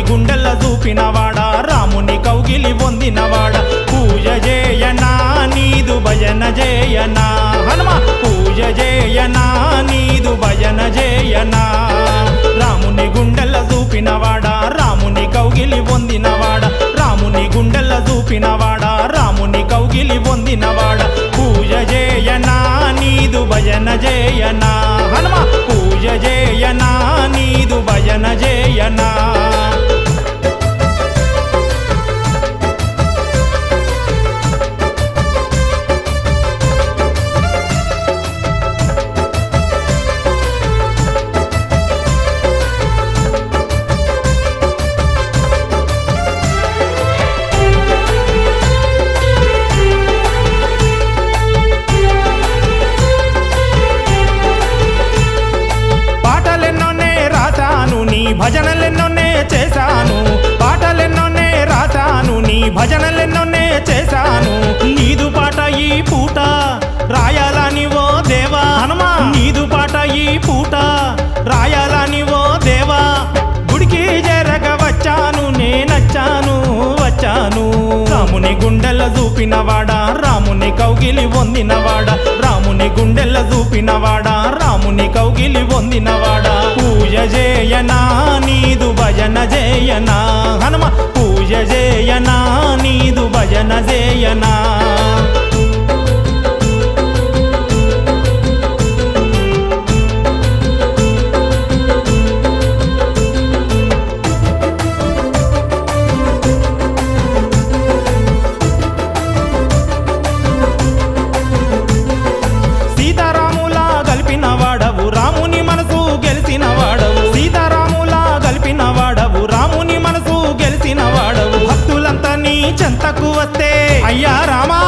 గుండెల చూపినవాడా రాముని కౌగిలి పొందినవాడా పూజ చేయనా నీదు భజన చేయనా హనుమ పూజ చేయనా నీదు భజన చేయనా రాముని గుండెల చూపినవాడా రాముని కౌగిలి పొందినవాడా రాముని గుండెల చూపినవాడా రాముని కౌగిలి పొందినవాడా పూజ చేయనా నీదు భజన చేయనా హనుమ పూజ చేయనా నీదు భజన చేయనా భజనలెన్నోనే చేశాను పాటలెన్నోనే రాశాను నీ భజనలెన్నోనే చేశాను నీదు పాట ఈ పూట రాయాలని ఓ దేవా హనుమా నీదు పాట ఈ పూట రాయాలని ఓ దేవా గుడికి జరగ వచ్చాను నేనచ్చాను వచ్చాను రాముని గుండెల చూపినవాడా రాముని కౌగిలి పొందినవాడా రాముని గుండెల చూపినవాడా రాముని కౌగిలి పొందినవాడా పూజ చేయనా నీదు భజన చేయనా హనుమ పూజ చేయనా నీదు భజన చేయనా రాముని మనసు గెలిచిన వాడవు సీతారాములా గలిపిన వాడవు రాముని మనసు గెలిచిన వాడవు భక్తులంతా నీ చెంతకు వస్తే అయ్యా రామా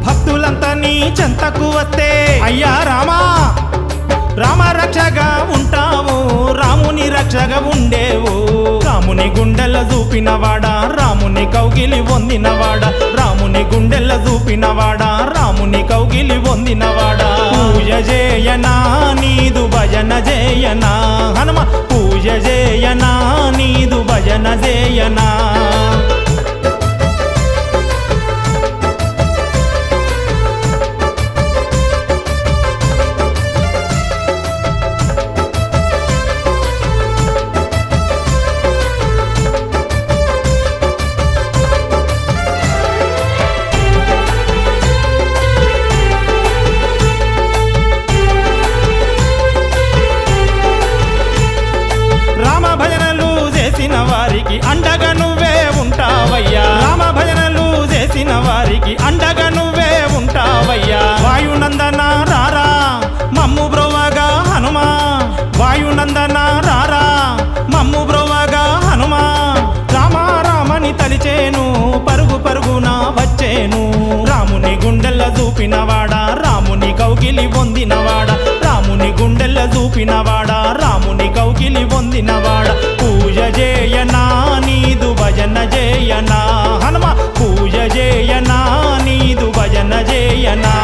భక్తులంతా నీ చెంతకు వస్తే అయ్యా రామా రామ రక్షగా ఉంటావు రాముని రక్షగా ఉండేవు రాముని గుండెల చూపినవాడా రాముని కౌగిలి పొందినవాడా రాముని గుండెల చూపినవాడా రాముని కౌగిలి పొందినవాడా పూజ చేయనా నీదు భజన చేయనా హనుమ పూజ చేయనా నీదు భజన చేయనా వారికి అండగా నువ్వే ఉంటావయ్యా రామ భజనలు చేసిన వారికి అండగా నువ్వే ఉంటావయ్యా వాయునందన రారా మమ్ము బ్రోవగా హనుమా వాయునందన రారా మమ్ము బ్రోవగా హనుమా రామ రామని తలిచేను పరుగు పరుగున వచ్చేను రాముని గుండెల చూపినవాడా రాముని కౌగిలి పొందినవాడా రాముని గుండెల చూపినవాడా రాముని కౌగిలి పొందినవాడా పూజ చేయనా నీదు భజన చేయనా హనుమ పూజ చేయనా నీదు భజన చేయనా